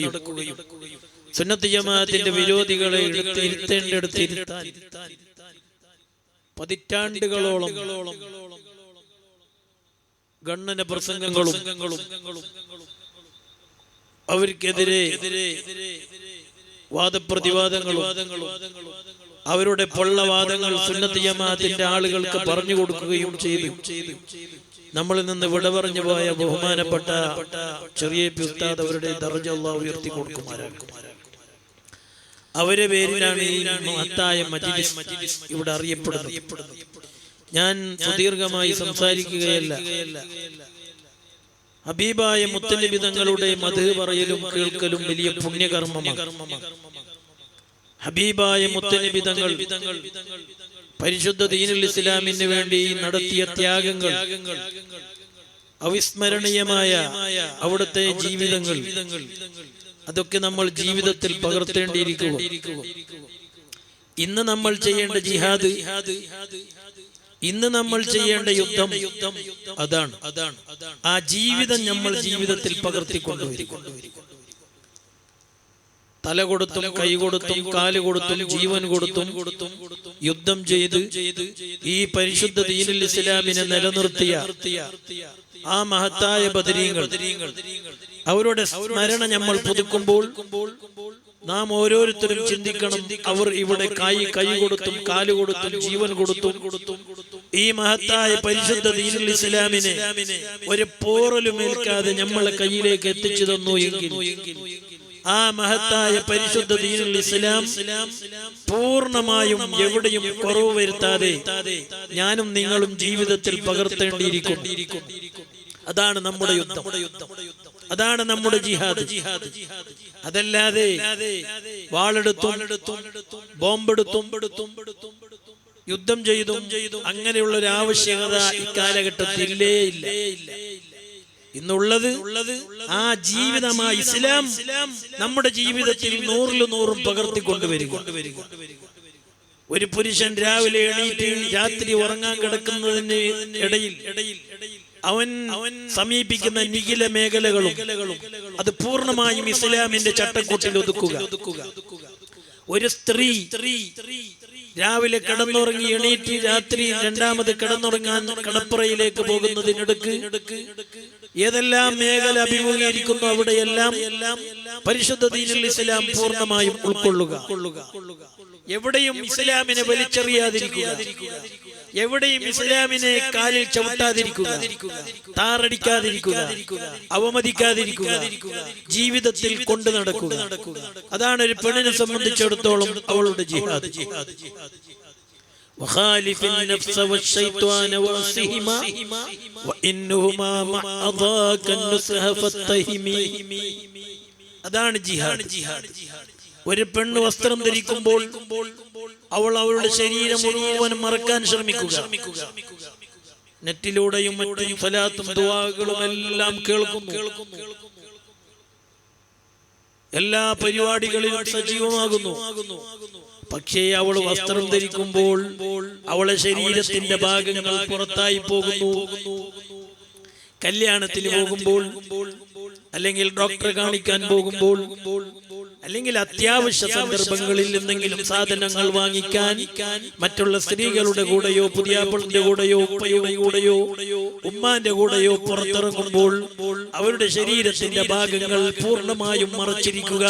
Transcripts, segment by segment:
നടക്കുകയും സുന്നത്ത് ജമാഅത്തിന്റെ വിരോധികളെ ഇരുത്തേണ്ടടുത്ത് ഇരുത്താൻ പതിറ്റാണ്ടുകളോളം ഗണ്ണന പ്രസംഗങ്ങളും അവർക്കെതിരെ വാദപ്രതിവാദങ്ങളും അവരുടെ പൊള്ളവാദങ്ങൾ സുന്നത്ത് ജമാഅത്തിന്റെ ആളുകൾക്ക് പറഞ്ഞു കൊടുക്കുകയും ചെയ്തു. നമ്മളിൽ നിന്ന് വിട പറഞ്ഞു പോയ ബഹുമാനപ്പെട്ട ചെറിയ ഉസ്താദ് അവരുടെ ദർജ അല്ലാഹു ഉയർത്തി കൊടുക്കുമാറാകട്ടെ. അവരെ പേരിലാണ് ഈ മഹത്തായ മജ്ലിസ് ഇവിടെ അറിയപ്പെടുന്നത്. ഞാൻ സുദീർഘമായി സംസാരിക്കുകയല്ല. ഹബീബായ മുത്തനബി തങ്ങളുടെ മദ്ഹ് പറയലും കേൾക്കലും വലിയ പുണ്യകർമ്മമാണ്. ഹബീബായ മുത്തനബി തങ്ങൾ പരിശുദ്ധ ദീനുൽ ഇസ്ലാമിന് വേണ്ടി നടത്തിയ ത്യാഗങ്ങൾ, അവിസ്മരണീയമായ അവിടുത്തെ ജീവിതങ്ങൾ, അതൊക്കെ നമ്മൾ ജീവിതത്തിൽ പകർത്തേണ്ടിയിരിക്കുന്നു. ഇന്ന് നമ്മൾ ചെയ്യേണ്ട ജിഹാദ്, ഇന്ന് നമ്മൾ ചെയ്യേണ്ട യുദ്ധം അതാണ്. ആ ജീവിതം നമ്മൾ ജീവിതത്തിൽ പകർത്തിക്കൊണ്ടുവരും. തല കൊടുത്തും കൈ കൊടുത്തും കാല് കൊടുത്തും ജീവൻ കൊടുത്തും യുദ്ധം ചെയ്ത് ഈ പരിശുദ്ധ ദീനുൽ ഇസ്ലാമിനെ നിലനിർത്തിയ ആ മഹത്തായ ബദരീങ്ങൾ, അവരുടെ സ്മരണ നമ്മൾ പുതുക്കുമ്പോൾ നാം ഓരോരുത്തരും ചിന്തിക്കണം, അവർ ഇവിടെ കൈ കൊടുത്തും കാല് കൊടുത്തും ജീവൻ കൊടുത്തും ഈ മഹത്തായ പരിശുദ്ധ ദീനുൽ ഇസ്ലാമിനെ ഒരു പോറലുമേൽക്കാതെ നമ്മളെ കയ്യിലേക്ക് എത്തിച്ചു തന്നു എങ്കിൽ ആ മഹത്തായ പരിശുദ്ധ ദീനുൽ ഇസ്ലാം പൂർണ്ണമായും എവിടെയും കുറവ് വരുത്താതെ ഞാനും നിങ്ങളും ജീവിതത്തിൽ പകർത്തേണ്ടിയിരിക്കും. അതാണ് നമ്മുടെ യുദ്ധം, അതാണ് നമ്മുടെ ജിഹാദ്. അതല്ലാതെ വാളെടുത്തും ബോംബെടുത്തും യുദ്ധം ചെയ്തും അങ്ങനെയുള്ള ഒരു ആവശ്യകത ഇക്കാലഘട്ടത്തിൽ ഇല്ലേ ഇല്ല. ഇന്നുള്ളത് ആ ജീവിതമായ ഇസ്ലാം നമ്മുടെ ജീവിതത്തിൽ 100% പകർത്തിക്കൊണ്ടുവരിക. ഒരു പുരുഷൻ രാവിലെ എണീറ്റ് രാത്രി ഉറങ്ങാൻ കിടക്കുന്നതിന് ഇടയിൽ അവൻ സമീപിക്കുന്ന നിഖില മേഖലകളും അത് പൂർണ്ണമായും ഇസ്ലാമിന്റെ ചട്ടക്കൂട്ടിൽ ഒതുക്കുക. ഒരു സ്ത്രീ രാവിലെ കിടന്നുറങ്ങി എണീറ്റ് രാത്രി രണ്ടാമത് കിടന്നുറങ്ങാൻ കടപ്പുറയിലേക്ക് പോകുന്നതിനിടക്ക് ഏതെല്ലാം മേഖല അഭിമുഖീകരിക്കുന്നു അവിടെയെല്ലാം പരിശുദ്ധ ദീനുൽ ഇസ്ലാം പൂർണ്ണമായും ഉൾക്കൊള്ളുക. എവിടെയും ഇസ്ലാമിനെ വലിച്ചെറിയാതിരിക്കുക, എവിടെയും ഇസ്ലാമിനെ കാലിൽ ചവിട്ടാതിരിക്കുക, താറടിക്കാതിരിക്കുക, അവമതിക്കാതിരിക്കുക, ജീവിതത്തിൽ കൊണ്ടു നടക്കുക. അതാണ് ഒരു പെണ്ണിനെ സംബന്ധിച്ചിടത്തോളം അവളുടെ ജിഹാദ്. وخالف النفس والشيطان وعصهما وإنهما مع أضاك النصح فاتهمي. അതാണ് ജിഹാദ്. ഒരു പെണ്ണ് വസ്ത്രം ധരിക്കുമ്പോൾ അവൾ അവളുടെ ശരീരം മുഴുവൻ മറക്കാൻ ശ്രമിക്കുക. നെറ്റിലൂടെയും മറ്റും സ്വലാത്തും ദുആകളും എല്ലാം കേൾക്കുന്നു. എല്ലാ പരിപാടികളിലും സജീവമാകുന്നു. പക്ഷേ അവൾ വസ്ത്രം ധരിക്കുമ്പോൾ അവളെ ശരീരത്തിന്റെ ഭാഗങ്ങൾ പുറത്തായി പോകുന്നു. കല്യാണത്തിന് പോകുമ്പോൾ, അല്ലെങ്കിൽ ഡോക്ടറെ കാണിക്കാൻ പോകുമ്പോൾ, അല്ലെങ്കിൽ അത്യാവശ്യ സന്ദർഭങ്ങളിൽ എന്തെങ്കിലും സാധനങ്ങൾ വാങ്ങിക്കാൻ മറ്റുള്ള സ്ത്രീകളുടെ കൂടെയോ പുതിയാപ്പിളിന്റെ കൂടെയോ ഉപ്പയുടെ കൂടെയോ ഉമ്മാന്റെ കൂടെയോ പുറത്തിറങ്ങുമ്പോൾ അവരുടെ ശരീരത്തിന്റെ ഭാഗങ്ങൾ പൂർണ്ണമായും മറച്ചിരിക്കുക.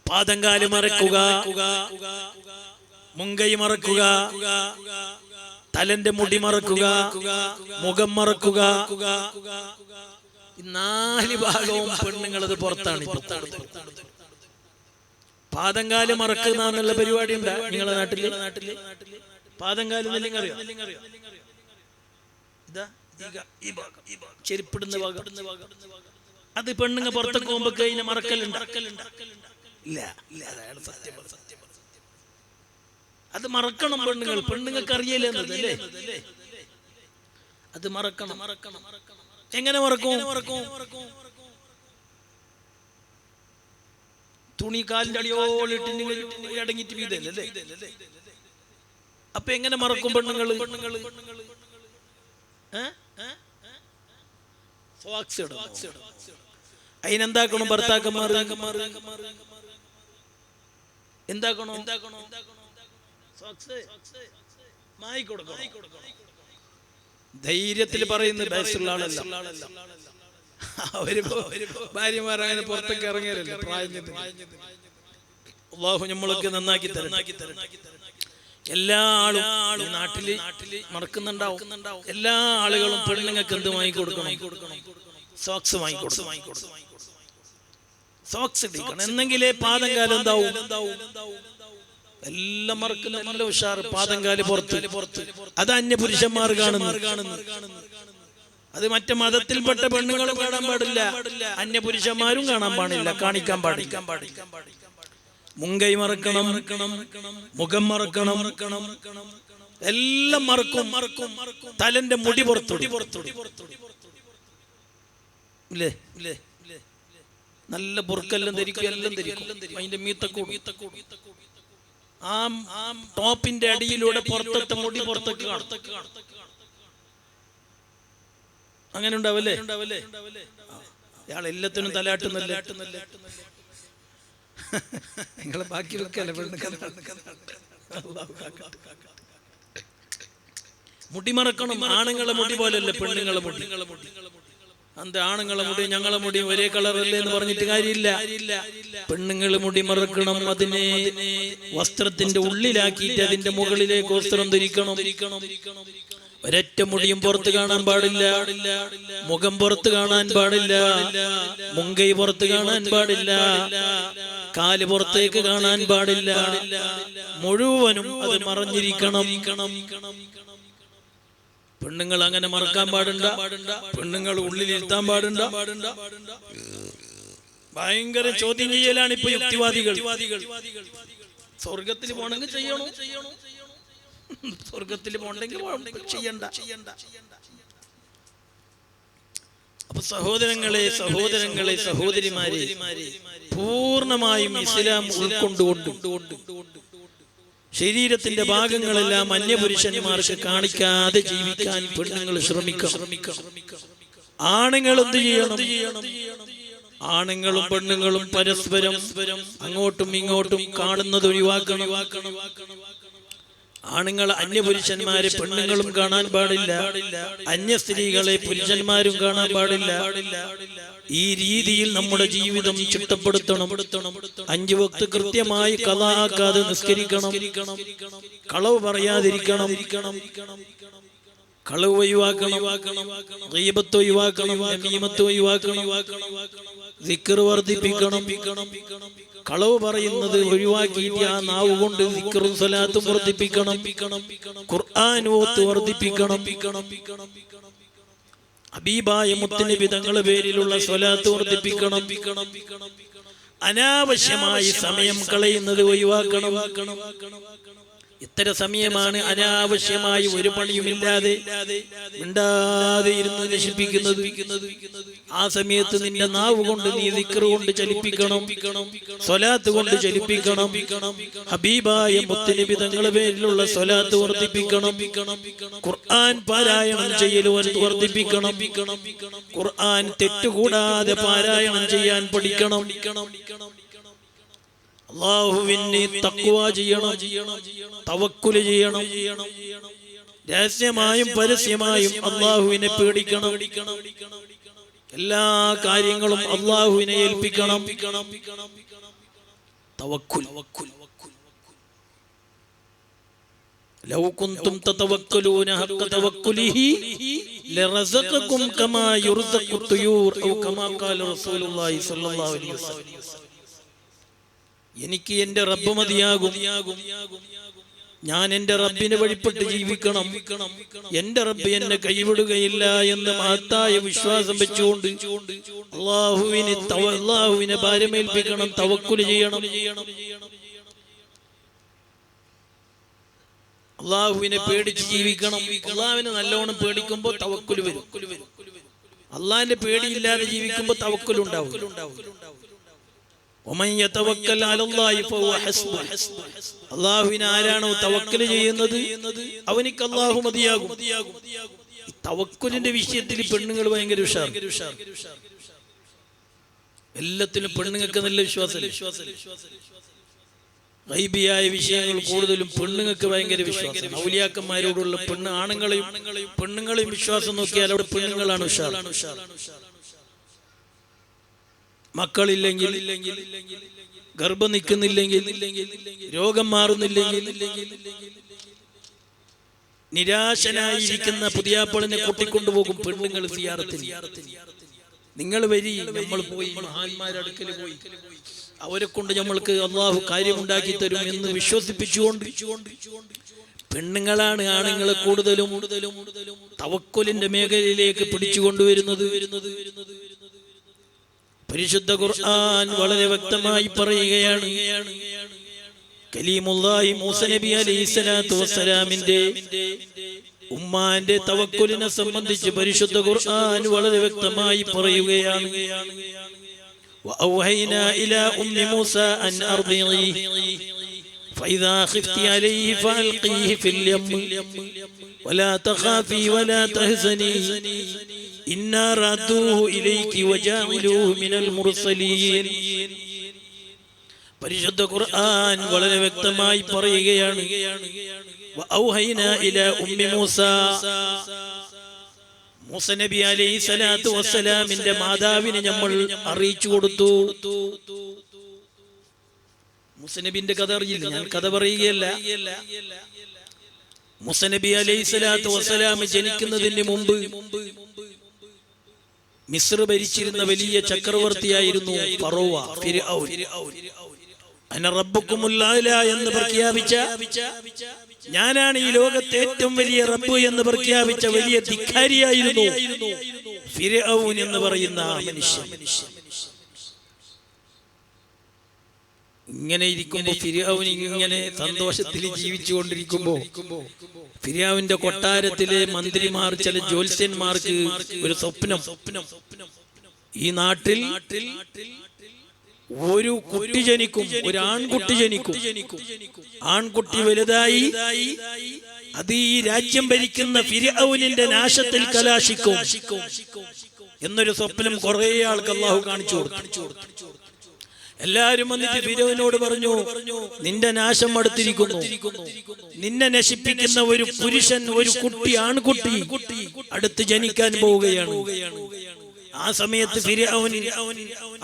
പാദങ്കാല് മറക്കുക, മുങ്കൈ മറക്കുക, തലന്റെ മുടി മറക്കുക, മുഖം മറക്കുക. 4 ഭാഗവും പെണ്ണുങ്ങളത് പുറത്താണ്. പാദങ്കാല് മറക്കുന്ന എന്നുള്ള പരിപാടി ഉണ്ടാ നിങ്ങളുടെ നാട്ടില്? പാദങ്കാല് അറിയാം, ചെരുപ്പിടുന്ന ഭാഗം അത് പെണ്ണുങ്ങൾ പുറത്തേക്ക് പോകുമ്പോ കഴിഞ്ഞ മറക്കലുണ്ട്. അത് മറക്കണം പെണ്ണുങ്ങൾ. പെണ്ണുങ്ങൾക്ക് അറിയില്ലേ എന്നതല്ലേ? അത് മറക്കണം. എങ്ങനെ മറക്കും? തുണി കാലിന്റെ അടിയോളിട്ട് അടങ്ങിട്ട് വീതല്ലേ? അപ്പൊ എങ്ങനെ മറക്കും പെണ്ണുങ്ങൾ? അതിനെന്താക്കണം ഭർത്താക്കന്മാർ? എന്താക്കണോ? ധൈര്യത്തിൽ പറയുന്ന വയസ്സുള്ള ആളല്ല. അവര് ഭാര്യമാർ അങ്ങനെ പുറത്തേക്ക് ഇറങ്ങിയല്ലോ പ്രായം. അല്ലാഹു നമ്മളൊക്കെ നന്നാക്കി തരട്ടെ. എല്ലാ ആളും നാട്ടില് നടക്കുന്നുണ്ടാവും. എല്ലാ ആളുകളും പെണ്ണുങ്ങൾക്ക് എന്ത് വാങ്ങിക്കൊടുക്കണം? സോക്സ് വാങ്ങിക്കൊടുക്കണം. സോക്സ് ഇടിക്കണം. എന്നെങ്കിലേ പാദം കാലം എന്താവും? എല്ലാം മറക്കുന്ന നല്ല ഉഷാർ പാദം കാല് പുറത്ത്. അത് അന്യപുരുഷന്മാർ കാണുന്നു. അത് മറ്റേ മതത്തിൽപ്പെട്ട പെണ്ണുങ്ങളും കാണാൻ പാടില്ല, അന്യപുരുഷന്മാരും കാണാൻ പാടില്ല, കാണിക്കാൻ പാടില്ല. മുങ്കൈ മറക്കണം, മുഖം മറക്കണം, എല്ലാം മറക്കും. തലന്റെ മുടി പുറത്തു ഇല്ലേ? നല്ല ബുർക്കെല്ലാം ധരിക്കും, എല്ലാം ധരിക്കും. അതിന്റെ മീത്തക്കൂട് ആ ടോപ്പിന്റെ അടിയിലൂടെ പുറത്തത്തെ മുടി പുറത്തേക്ക് കാണും. അങ്ങനെ ഉണ്ടാവല്ലേ? ഇയാൾ എല്ലാത്തിനും തലാട്ടുന്നല്ലേ? നിങ്ങളെ ബാക്കിയൊക്കെ മുടി മറക്കണം. ആണുങ്ങളെ മുടി പോലല്ലേ പെണ്ണുങ്ങളെ മുടി. അന്ത് ആണുങ്ങളെ മുടി ഞങ്ങളെ മുടി ഒരേ കളറല്ലേ എന്ന് പറഞ്ഞിട്ട് കാര്യമില്ല. പെണ്ണുങ്ങൾ മുടി മറക്കണം. അതിനെ വസ്ത്രത്തിന്റെ ഉള്ളിലാക്കിയിട്ട് അതിന്റെ മുകളിലേക്ക് വസ്ത്രം ധരിക്കണം. ഒരൊറ്റ മുടിയും പുറത്ത് കാണാൻ പാടില്ല, മുഖം പുറത്ത് കാണാൻ പാടില്ല, മുങ്കൈ പുറത്ത് കാണാൻ പാടില്ല, കാല് പുറത്തേക്ക് കാണാൻ പാടില്ല. മുഴുവനും അത് മറഞ്ഞിരിക്കണം. പെണ്ണുങ്ങൾ അങ്ങനെ മറക്കാൻ പാടില്ല. പെണ്ണുങ്ങൾ ഉള്ളിലിരുത്താൻ പാടില്ല. ഭയങ്കര ചോദ്യം ചെയ്യലാണ് ഇപ്പൊ യുക്തിവാദികൾ. സ്വർഗത്തിൽ പോണെങ്കിൽ ചെയ്യണോ? സ്വർഗത്തിൽ പോണ്ടെങ്കിൽ ചെയ്യണ്ട. അപ്പൊ സഹോദരങ്ങളെ, സഹോദരിമാരെ, പൂർണ്ണമായും ഇസ്ലാം ഉൾക്കൊണ്ടുകൊണ്ട് ശരീരത്തിന്റെ ഭാഗങ്ങളെല്ലാം അന്യപുരുഷന്മാർക്ക് കാണിക്കാതെ ജീവിക്കാൻ പെണ്ണുങ്ങൾ ശ്രമിക്കണം. ആണുങ്ങൾ എന്ത് ചെയ്യണം? ആണുങ്ങളും പെണ്ണുങ്ങളും പരസ്പരം അങ്ങോട്ടും ഇങ്ങോട്ടും കാണുന്നത് ഒഴിവാക്കണം. ആണുങ്ങൾ അന്യപുരുഷന്മാരെ പെണ്ണുങ്ങളും കാണാൻ പാടില്ല, അന്യ സ്ത്രീകളെ പുരുഷന്മാരും കാണാൻ പാടില്ല. ഈ രീതിയിൽ നമ്മുടെ ജീവിതം ചിട്ടപ്പെടുത്തണം. 5 വക്ത് കൃത്യമായി ഖളാഅക്കാതെ നിസ്കരിക്കണം. കളവ് പറയാതിരിക്കണം, കളവ് ഒഴിവാക്കണം, ഗീബത്ത് ഒഴിവാക്കണം, നമീമത്ത് ഒഴിവാക്കണം, ദിക്ർ വർദ്ധിപ്പിക്കണം. കളവ് പറയുന്നത് ഒഴിവാക്കിയിട്ട് ആ നാവ് കൊണ്ട് ദിക്റും സ്വലാത്തും വർദ്ധിപ്പിക്കണം. ഖുർആൻ ഓത്ത് വർദ്ധിപ്പിക്കണം. ഹബീബായ മുത്തുനബി തങ്ങളുടെ പേരിലുള്ള സ്വലാത്ത് വർദ്ധിപ്പിക്കണം. അനാവശ്യമായി സമയം കളയുന്നത് ഒഴിവാക്കണം. ഇത്തരം സമയമാണ് അനാവശ്യമായി ഒരു പണിയുമില്ലാതെ മിണ്ടാതെ ഇരുന്ന് നശിപ്പിക്കുന്നത്. ആ സമയത്ത് നിന്റെ നാവ് കൊണ്ട് നീ ദിക്ർ കൊണ്ട് ചലിപ്പിക്കണം, സ്വലാത്ത് കൊണ്ട് ചലിപ്പിക്കണം. ഹബീബായ മുത്തുനബി തങ്ങളുടെ പേരിലുള്ള സ്വലാത്ത് വർദ്ധിപ്പിക്കണം. ഖുർആൻ പാരായണം ചെയ്യൽ വർദ്ധിപ്പിക്കണം. ഖുർആൻ തെറ്റുകൂടാതെ പാരായണം ചെയ്യാൻ പഠിക്കണം. അല്ലാഹുവിനെ തഖ്വ ചെയ്യണം, തവക്കുൽ ചെയ്യണം. രഹസ്യമായും പരസ്യമായും അല്ലാഹുവിനെ പേടിക്കണം. എല്ലാ കാര്യങ്ങളും അല്ലാഹുവിനെ ഏൽപ്പിക്കണം. തവക്കുൽ. ലൗ കുൻതും തതവക്കലൂന ഹഖ തവക്കുലിഹി ലറസഖകും കമാ യുർസഖു തുയൂർ ഔ കമാ ഖാല റസൂലുള്ളാഹി സ്വല്ലല്ലാഹു അലൈഹി വസല്ലം. എനിക്ക് എന്റെ റബ്ബ് മതിയാകും. ഞാൻ എന്റെ റബ്ബിനെ വഴിപ്പെട്ട് ജീവിക്കണം. എന്റെ റബ്ബ് എന്നെ കൈവിടുകയില്ല എന്ന് മഹത്തായ വിശ്വാസം വെച്ചുകൊണ്ട് അല്ലാഹുവിനെ ഭാരമേൽപ്പിക്കണം, തവക്കുൽ ചെയ്യണം. അല്ലാഹുവിനെ പേടിച്ച് ജീവിക്കണം. അല്ലാഹുവിനെ നല്ലോണം പേടിക്കുമ്പോൾ തവക്കുൽ വരും. അല്ലാഹുവിന്റെ പേടിയില്ലാതെ ജീവിക്കുമ്പോൾ തവക്കുൽ ഉണ്ടാവും. അല്ലാഹുവിനെ ആരാണോ തവക്കൽ ചെയ്യുന്നത് അവനിക്ക് അല്ലാഹു മതിയാകും. തവക്കുലിന്റെ വിഷയത്തിൽ പെണ്ണുങ്ങൾ ഭയങ്കര ഉഷാർ. എല്ലാത്തിലും പെണ്ണുങ്ങൾക്ക് നല്ല വിശ്വാസം. ഗൈബിയായ വിഷയങ്ങൾ കൂടുതലും പെണ്ണുങ്ങൾക്ക് ഭയങ്കര വിശ്വാസം. ഔലിയാക്കന്മാരോടുള്ള ആണുങ്ങളെയും വിശ്വാസം നോക്കിയാൽ അവിടെ പെണ്ണുങ്ങളാണ് ഉഷാർ. മക്കളില്ലെങ്കിൽ, ഗർഭം നിൽക്കുന്നില്ലെങ്കിൽ, രോഗം മാറുന്നില്ലെങ്കിൽ, നിരാശനായിരിക്കുന്ന പുതിയാപ്പളിനെ കൂട്ടിക്കൊണ്ടുപോകും പെണ്ണുങ്ങൾ സിയാറത്തിൽ. നിങ്ങൾ വരി, നമ്മൾ പോയി മഹാന്മാരുടെ അടുക്കൽ പോയി അവരെ കൊണ്ട് നമ്മൾക്ക് അള്ളാഹു കാര്യമുണ്ടാക്കി തരും എന്ന് വിശ്വസിപ്പിച്ചുകൊണ്ട് പെണ്ണുങ്ങളാണ് ആണുങ്ങളെ കൂടുതലും തവക്കുലിന്റെ മേഖലയിലേക്ക് പിടിച്ചുകൊണ്ടുവരുന്നത്. പരിശുദ്ധ ഖുർആൻ വളരെ വ്യക്തമായി പറയുകയാണ്, കലീമുല്ലാഹി മൂസ നബി അലൈഹിസ്സലാത്തു വസ്സലാമിന്റെ ഉമ്മാന്റെ തവക്കുലിനെ സംബന്ധിച്ച് പരിശുദ്ധ ഖുർആൻ വളരെ വ്യക്തമായി പറയുകയാണ്, وأوحينا إلى أم موسى أن أرضعيه فإذا خفت عليه فألقيه في اليم ولا تخافي ولا تحزني إنا رادوه إليك وجاعلوه من المرسلين. പരിശുദ്ധ ഖുർആൻ വളരെ വ്യക്തമായി പറയുകയാണ്, വഅൗഹൈനാ ഇലാ ഉമ്മി മൂസ, മൂസ നബി അലൈഹി സ്വലാത്തു വസ്സലാമിന്റെ മാതാവിനെ നമ്മൾ അറിയിച്ചു കൊടുത്തു. മൂസ നബിന്റെ കഥ അറിയില്ല, ഞാൻ കഥ പറയുകയല്ല. മൂസ നബി അലൈഹി സ്വലാത്തു വസ്സലാം ജനിക്കുന്നതിന് മുമ്പ് മിസ്ർ ഭരിച്ചിരുന്ന വലിയ ചക്രവർത്തിയായിരുന്നു ഫറോവ, ഫിർഔൻ. അന റബ്ബുക്കുമുൽ അഅ്ല എന്ന് പ്രഖ്യാപിച്ച, ഞാനാണ് ഈ ലോകത്തെ ഏറ്റവും വലിയ റബ്ബ് എന്ന് പ്രഖ്യാപിച്ച വലിയ ധിക്കാരിയായിരുന്നു ഫിർഔൻ എന്ന് പറയുന്ന മനുഷ്യൻ. ഇങ്ങനെ ഇരിക്കുമ്പോ ഫിർഔൻ ഇങ്ങനെ സന്തോഷത്തിൽ ജീവിച്ചുകൊണ്ടിരിക്കുമ്പോ ഫിർഔന്റെ കൊട്ടാരത്തിലെ മന്ത്രിമാർ, ചില ജ്യോത്സ്യന്മാർക്ക് ഒരു സ്വപ്നം, ഈ നാട്ടിൽ ഒരു കുട്ടി ജനിക്കും, ഒരു ആൺകുട്ടി ജനിക്കും. ആൺകുട്ടി വലുതായി അത് ഈ രാജ്യം ഭരിക്കുന്ന ഫിർഔനിന്റെ നാശത്തിൽ കലാശിക്കും എന്നൊരു സ്വപ്നം കുറെ ആൾക്ക് അല്ലാഹു കാണിച്ചു കൊടുത്തു. എല്ലാരും വന്നിട്ട് ഫിർഔനോട് പറഞ്ഞു, നിന്റെ നാശം അടുത്തിരിക്കുന്നു, നിന്നെ നശിപ്പിക്കുന്ന ഒരു പുരുഷൻ, ഒരു കുട്ടി, ആൺകുട്ടി അടുത്ത് ജനിക്കാൻ പോവുകയാണ്. ആ സമയത്ത് ഫിർഔൻ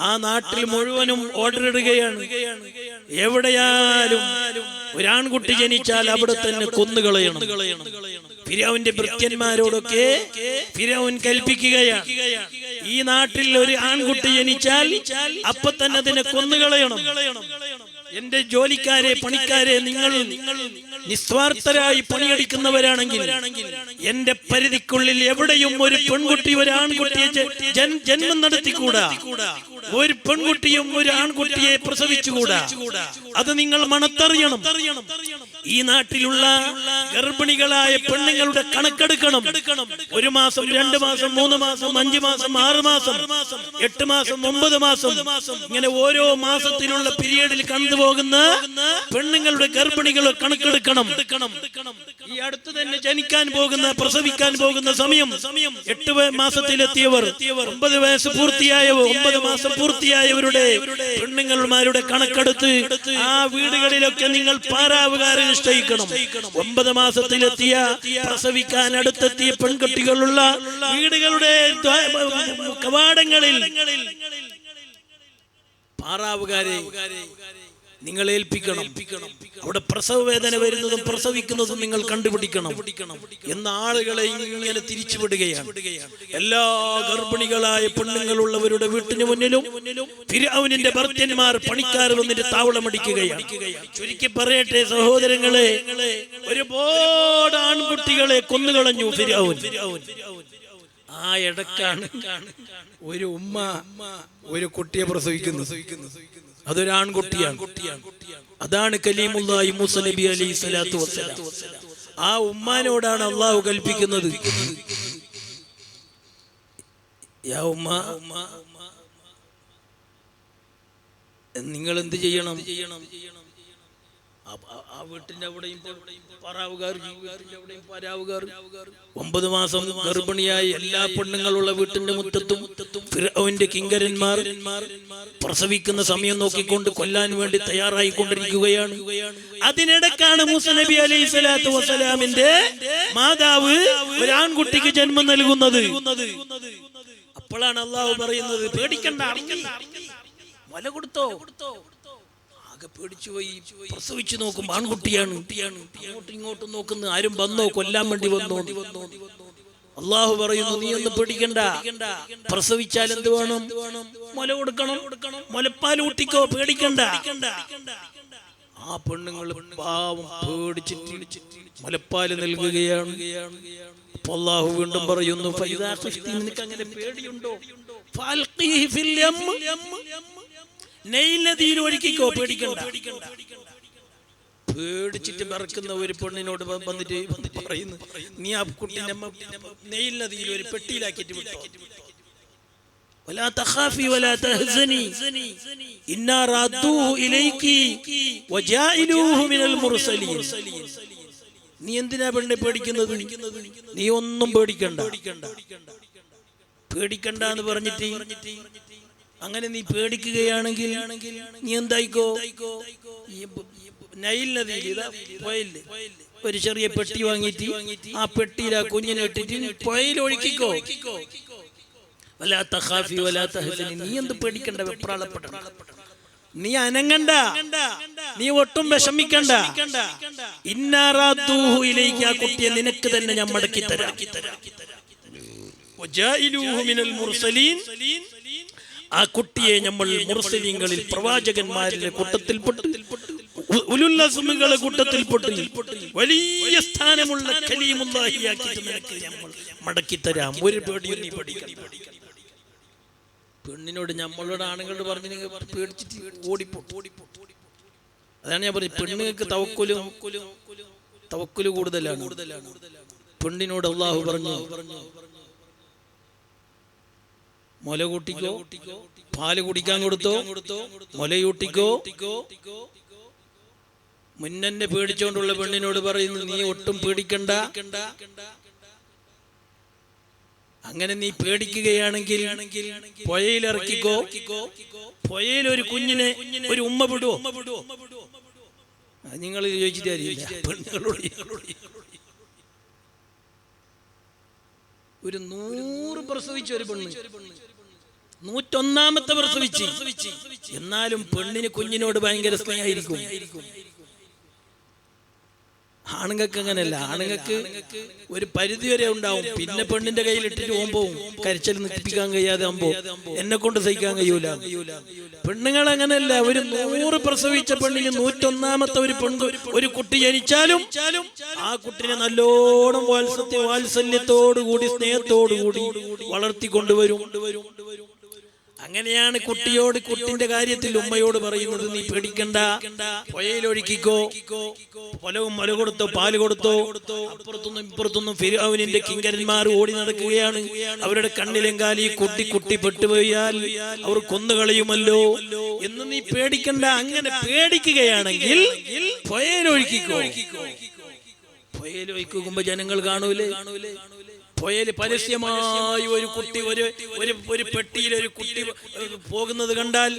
ആ നാട്ടിൽ മുഴുവനും ഓർഡർ ഇടുകയാണ്, എവിടെയാലും ഒരാൺകുട്ടി ജനിച്ചാൽ അവിടെ തന്നെ കൊന്നുകളയണം. ഫിർഔന്റെ ഭൃത്യന്മാരോടൊക്കെ ഫിർഔൻ കൽപ്പിക്കുകയാണ്, ഈ നാട്ടിൽ ഒരു ആൺകുട്ടി ജനിച്ചാൽ അപ്പൊ തന്നെ അതിനെ കൊന്നുകളയണം. എന്റെ ജോലിക്കാരെ, പണിക്കാരെ, നിങ്ങൾ നിസ്വാർത്ഥരായി പണിയെടുക്കുന്നവരാണെങ്കിൽ എന്റെ പരിധിക്കുള്ളിൽ എവിടെയും ഒരു പെൺകുട്ടി ഒരു ആൺകുട്ടിയെ ജന്മം നടത്തിക്കൂടാ, ഒരു പെൺകുട്ടിയും ഒരു ആൺകുട്ടിയെ പ്രസവിച്ചുകൂടാ. അത് നിങ്ങൾ മണത്തറിയണം. ഈ നാട്ടിലുള്ള ഗർഭിണികളായ പെണ്ണുങ്ങളുടെ കണക്കെടുക്കണം. 1 മാസം, 2 മാസം, 3 മാസം, 5 മാസം, 6 മാസം, 8 മാസം, 9 മാസം, ഇങ്ങനെ ഓരോ മാസത്തിലുള്ള പീരിയഡിൽ കണ്ടുപോകുന്ന പെണ്ണുങ്ങളുടെ ഗർഭിണികൾ കണക്കെടുക്കണം. ഈ അടുത്ത് തന്നെ ജനിക്കാൻ പോകുന്ന, പ്രസവിക്കാൻ പോകുന്ന സമയം 8 മാസത്തിലെത്തിയവർ, 9 വയസ്സ് പൂർത്തിയായവർ, 9 മാസം പൂർത്തിയായവരുടെ പെണ്ണുങ്ങളുടെ കണക്കെടുത്ത് ആ വീടുകളിലൊക്കെ നിങ്ങൾ പാരാവുകാരെ നിശ്ചയിക്കണം. 9 മാസത്തിലെത്തിയ, പ്രസവിക്കാൻ അടുത്തെത്തിയ പെൺകുട്ടികളുള്ള വീടുകളുടെ കവാടങ്ങളിൽ പാറാവുകാരെ നിങ്ങൾ ഏൽപ്പിക്കണം. അവിടെ പ്രസവ വേദന വരുന്നതും പ്രസവിക്കുന്നതും നിങ്ങൾ കണ്ടുപിടിക്കണം എന്ന ആളുകളെ ഇങ്ങനെ തിരിച്ചുവിടുകയാണ്. എല്ലാ ഗർഭിണികളായ പെണ്ണുങ്ങളുള്ളവരുടെ വീട്ടിന് മുന്നിലും ഫിർഔനിന്റെ ഭർത്തന്മാർ, പണിക്കാർ വന്നിട്ട് താവളമടിക്കുകയാണ്. ചുരുക്കി പറയട്ടെ സഹോദരങ്ങളെ, ഒരുപാട് ആൺകുട്ടികളെ കൊന്നുകളഞ്ഞു ഫിർഔൻ. ആ ഇടക്കാണ് ഒരു ഉമ്മ ഒരു കുട്ടിയെ പ്രസവിക്കുന്നു. അതൊരു ആൺകുട്ടിയാണ്. അതാണ് കലീമുല്ലാഹി മൂസ നബി അലൈഹി സ്വലാത്തു വസ്സലാം. ആ ഉമ്മാനോടാണ് അള്ളാഹു കൽപ്പിക്കുന്നത്, യാ ഉമ്മ, നിങ്ങൾ എന്ത് ചെയ്യണം? ആ വീട്ടിന്റെ അവിടെയും പറാവുകാർ, 9 മാസം ഗർഭിണിയായി എല്ലാ പെണ്ണുങ്ങളുള്ള വീട്ടിന്റെ മുറ്റത്തും ഫിർഔന്റെ കിങ്കരന്മാർ പ്രസവിക്കുന്ന സമയം നോക്കിക്കൊണ്ട് കൊല്ലാൻ വേണ്ടി തയ്യാറായിക്കൊണ്ടിരിക്കുകയാണ്. അതിനിടക്കാണ് മൂസ നബി അലൈഹി സ്വലാത്തു വസ്സലാമിന്റെ മാതാവ് ഒരു ആൺകുട്ടിക്ക് ജന്മം നൽകുന്നത്. അപ്പോഴാണ് അള്ളാഹു പറയുന്നത്, പേടിക്കണ്ട, വല കൊടുത്തോ. ആകെ പേടിച്ചു പോയി. പ്രസവിച്ചു നോക്കും, ആൺകുട്ടിയാണ്. അങ്ങോട്ടും ഇങ്ങോട്ടും നോക്കുന്നു, ആരും വന്നോ, കൊല്ലാൻ വേണ്ടി വന്നോ. അള്ളാഹു പറയുന്നു, നീ ഒന്നും പേടിക്കണ്ട, പ്രസവിച്ചാൽ എന്ത് വേണം? മുല കൊടുക്കണം, മുലപ്പാൽ ഊട്ടിക്കോ, പേടിക്കണ്ട. ആ പെണ്ണുങ്ങൾ പാവം പേടിച്ചിട്ട് മുലപ്പാല് നൽകുകയാണ്. അല്ലാഹു വീണ്ടും പറയുന്നു, നിനക്ക് അങ്ങനെ പേടിയുണ്ടോ? നൈൽ നദിയിൽ ഒഴുക്കിക്കോ, പേടിക്കണ്ട. പേടിച്ചിട്ട് മറക്കുന്ന ഒരു പെണ്ണിനോട് വന്നിട്ട് പറയുന്നു, നീ ആ കുട്ടീനെ നൈൽ നദിയിൽ ഒരു പെട്ടിയിലാക്കിയിട്ട് വിട്ടോ. വലാ തഖാഫി വലാ തഹ്സനി ഇന്നാ റാദ്ദൂഹു ഇലൈകി വജാഇലൂഹു മിനൽ മുർസലീൻ. നീ എന്തിനാ പെണ്ണെ പേടിക്കുന്നത്? നീ ഒന്നും പേടിക്കണ്ട, പേടിക്കണ്ട എന്ന് പറഞ്ഞിട്ട് അങ്ങനെ നീ പേടിക്കുകയാണെങ്കിൽ നീ എന്തായിക്കോ? നൈൽ നദിയിൽ പോയില്ലേ, ഒരു ചെറിയ പെട്ടി വാങ്ങിയിട്ട് ആ പെട്ടിയിൽ ആ കുഞ്ഞിനെ ഇട്ടിട്ട് പുഴയിൽ ഒഴുക്കിക്കോ. വലാ തഖാഫി വലാ തഹ്സനി, നീ എന്ത് പേടിക്കണ്ട, വെപ്രാളപ്പെടണ്ട, നീ അനങ്ങണ്ട, നീ ഒട്ടും വിഷമിക്കണ്ട. ഇന്നാ റാദ്ദൂഹു ഇലൈക, ആ കുട്ടിയെ നിനക്ക് തന്നെ ഞാൻ മടക്കി തരാം. വജാഇലൂഹു മിനൽ മുർസലീൻ, ആ കുട്ടിയെ നമ്മൾ മുർസലീങ്ങളിൽ പ്രവാചകന്മാരുടെ കൂട്ടത്തിൽപ്പെട്ട് ഉലുൽ അസ്മുകളുടെ കൂട്ടത്തിൽപ്പെട്ട് വലിയ സ്ഥാനമുള്ള കലീമുല്ലാഹിയാക്കിയിട്ട് നിനക്ക് നമ്മൾ മടക്കി തരാം. ഒരു പേടിയും നീ പേടിക്കണ്ട. പെണ്ണിനോട് നമ്മളോട് ആണുങ്ങളോട് പറഞ്ഞ് പേടിച്ചിട്ട് ഓടിപ്പോ. അതാണ് ഞാൻ പറഞ്ഞത്, പെണ്ണുങ്ങൾക്ക് തവക്കുല് കൂടുതലാണ്. പെണ്ണിനോട് അല്ലാഹു പറഞ്ഞു, മുല കൂട്ടിക്കോ, പാല് കുടിക്കാൻ കൊടുത്തോ, മുലയൂട്ടിക്കോ. മുന്നെ പേടിച്ചോണ്ടുള്ള പെണ്ണിനോട് പറയുന്നു, നീ ഒട്ടും പേടിക്കണ്ട. അങ്ങനെ നീ പേടിക്കുകയാണെങ്കിൽ പുഴയിലിറക്കിക്കോ. പുഴയിൽ ഒരു കുഞ്ഞിനെ ഒരു ഉമ്മ വിടുവോ? നിങ്ങൾ ചോദിച്ചിട്ട് അറിയില്ല. പെണ്ണുങ്ങളോട് ഒരു 100 പ്രസവിച്ച ഒരു പെണ്ണ് 101ാമത്തെ പ്രസവിച്ച്, എന്നാലും പെണ്ണിന് കുഞ്ഞിനോട് ഭയങ്കര സ്നേഹമായിരിക്കും. ആണുങ്ങൾക്ക് അങ്ങനെയല്ല. ആണുങ്ങൾക്ക് ഒരു പരിധി വരെ ഉണ്ടാവും, പിന്നെ പെണ്ണിന്റെ കയ്യിൽ ഇട്ടിട്ട് പോകുമ്പോൾ കരച്ചൽ നിൽപ്പിക്കാൻ കഴിയാതെ ആകുമ്പോ എന്നെ കൊണ്ട് സഹിക്കാൻ കഴിയൂല. പെണ്ണുങ്ങൾ അങ്ങനെയല്ല. ഒരു 100 പ്രസവിച്ച പെണ്ണിന് 101ാമത്തെ ഒരു കുട്ടി ജനിച്ചാലും ആ കുട്ടിനെ നല്ലോണം വാത്സല്യത്തോടുകൂടി സ്നേഹത്തോടുകൂടി വളർത്തിക്കൊണ്ടുവരും. അങ്ങനെയാണ് കുട്ടിന്റെ കാര്യത്തിൽ ഉമ്മയോട് പറയുന്നത്, നീ പേടിക്കണ്ട, പുഴയിലൊഴുക്കിക്കോ, മുല കൊടുത്തോ, പാല് കൊടുത്തോ. അപ്പുറത്തൊന്നും ഇപ്പുറത്തൊന്നും ഫിർഔനിന്റെ കിങ്കരന്മാർ ഓടി നടക്കുകയാണ്. അവരുടെ കണ്ണിലെങ്കാലി കുട്ടി പെട്ടുപോയാൽ അവർ കൊന്നുകളയുമല്ലോ എന്ന് നീ പേടിക്കണ്ട. അങ്ങനെ പേടിക്കുകയാണെങ്കിൽ പുഴയിലൊഴുക്കിക്കോ. പുഴയിലൊഴുക്കുമ്പോ ജനങ്ങൾ കാണൂലേ? പുഴയിൽ പരസ്യമായി ഒരു കുട്ടി ഒരു പെട്ടിയിൽ ഒരു കുട്ടി പോകുന്നത് കണ്ടാൽ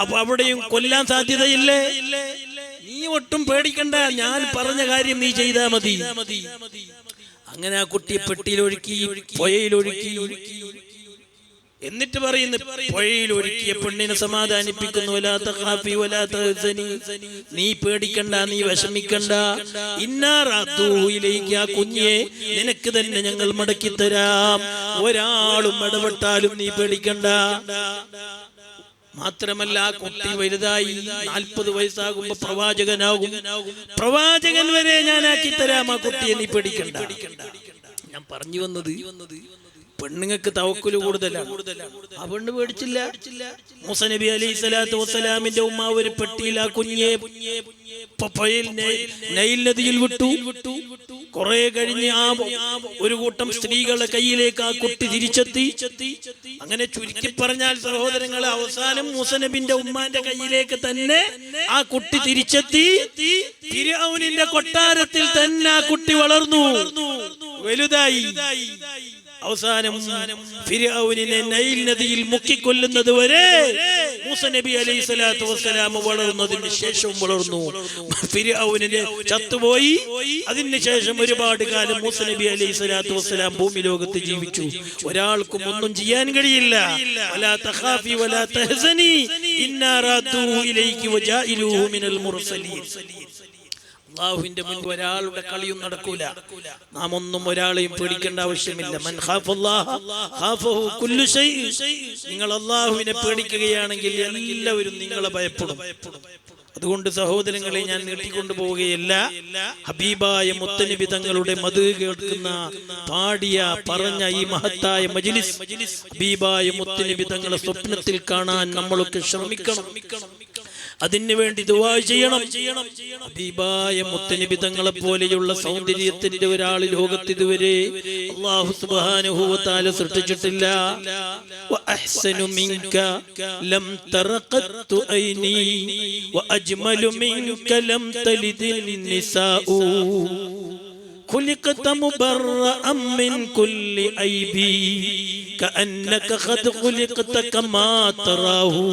അപ്പൊ അവിടെയും കൊല്ലാൻ സാധ്യതയില്ലേ? നീ ഒട്ടും പേടിക്കണ്ട, ഞാൻ പറഞ്ഞ കാര്യം നീ ചെയ്താ മതി. അങ്ങനെ ആ കുട്ടിയെ പെട്ടിയിലൊഴുക്കി, പുഴയിലൊഴുക്കി. എന്നിട്ട് പറയുന്നു, പുഴയിൽ ഒരുക്കിയ പെണ്ണിനെ സമാധാനിപ്പിക്കുന്നു, വലാ തഖാഫി വലാ തഹ്സനി, നീ പേടിക്കണ്ട, നീ വിഷമിക്കണ്ട. ഇന്നാ റാദ്ദൂഹു ഇലൈക, ആ കുഞ്ഞിയെ നിനക്ക് തന്നെ ഞങ്ങൾ മടക്കി തരാം. ഒരാളും ഇടപെട്ടാലും നീ പേടിക്കണ്ട. മാത്രമല്ല, ആ കുട്ടി വലുതായി 40 വയസ്സാകുമ്പോ പ്രവാചകനാകും. പ്രവാചകൻ വരെ ഞാനാക്കി തരാം ആ കുട്ടിയെ, നീ പേടിക്കണ്ട. ഞാൻ പറഞ്ഞു വന്നത്, പെണ്ണുങ്ങൾക്ക് തവക്കുല് കൂടുതലാണ്. ആ പെണ്ണ് പേടിച്ചില്ല. മൂസ നബി അലൈഹി സ്വലാത്തു വസ്സലാമിന്റെ ഉമ്മ ഒരു പെട്ടിയിൽ ആ കുഞ്ഞെ നൈൽ നദിയിൽ വിട്ടു. കുറെ കഴിഞ്ഞ് ആ ഒരു കൂട്ടം സ്ത്രീകളുടെ കയ്യിലേക്ക് ആ കുട്ടി തിരിച്ചെത്തി. അങ്ങനെ ചുരുക്കി പറഞ്ഞാൽ സഹോദരങ്ങളെ, അവസാനം മൂസ നബിന്റെ ഉമ്മാന്റെ കയ്യിലേക്ക് തന്നെ ആ കുട്ടി തിരിച്ചെത്തി. ഫിർഔനിന്റെ കൊട്ടാരത്തിൽ തന്നെ ആ കുട്ടി വളർന്നു, വലുതായി. അവസാനം ഫിർഔനിനെ നൈൽ നദിയിൽ മുക്കിക്കൊല്ലുന്നത് വരെ മൂസ നബി അലൈഹി സ്വലാത്തു വസ്സലാം വളർന്നതിന് ശേഷവും വളർന്നു. ഫിർഔനിനെ ചത്തുപോയി. അതിനുശേഷം ഒരുപാട് കാലം മൂസ നബി അലൈഹി സ്വലാത്തു വസ്സലാം ഭൂമി ലോകത്ത് ജീവിച്ചു. ഒരാൾക്കും ഒന്നും ചെയ്യാൻ കഴിയില്ല. വലാ തഖാഫി വലാ തഹ്സനി ഇന്നാ റാദൂഹു ഇലൈകി വജാഇലൂഹു മിനൽ മുർസലീൻ. അല്ലാഹുവിന്റെ മുൻപിൽ ഒരാളുടെ കളിയും നടക്കൂല. നാം ഒന്നും ഒരാളെയും പേടിക്കേണ്ട ആവശ്യമില്ല. മൻ ഖാഫല്ലാഹ ഖാഫഹു കുല്ലു ശൈ. നിങ്ങൾ അല്ലാഹുവിനെ പേടിക്കുകയാണെങ്കിൽ എല്ലാവരും നിങ്ങളെ ഭയപ്പെടും. അതുകൊണ്ട് സഹോദരങ്ങളെ, ഞാൻ നീട്ടിക്കൊണ്ടു പോവുകയല്ല. ഹബീബായ മുത്തനബി തങ്ങളുടെ മദ് കേൾക്കുന്ന, പാടിയ, പറഞ്ഞ ഈ മഹത്തായ മജ്ലിസ് ഹബീബായ മുത്തനബി തങ്ങളെ സ്വപ്നത്തിൽ കാണാൻ നമ്മളൊക്കെ ശ്രമിക്കണം. അതിനു വേണ്ടി ദുആ ചെയ്യണം. ഹബീബായ മുത്തനബി തങ്ങളെ പോലെയുള്ള സൗന്ദര്യത്തിന്റെ ഒരാൾ ലോകത്ത് ഇതുവരെ അല്ലാഹു സുബ്ഹാനഹു വ തആല സൃഷ്ടിച്ചിട്ടില്ല. വ അഹ്സനു മിൻക ലം തറഖത്തു ഐനി വ അജ്മലു മിൻക ലം തലിദിൻ നിസാഉ ഖുലിഖത മുബറഅൻ മിൻ കുല്ലി ഐബി കഅന്നക ഖദ് ഖുലിഖത കമാ തറാഹു.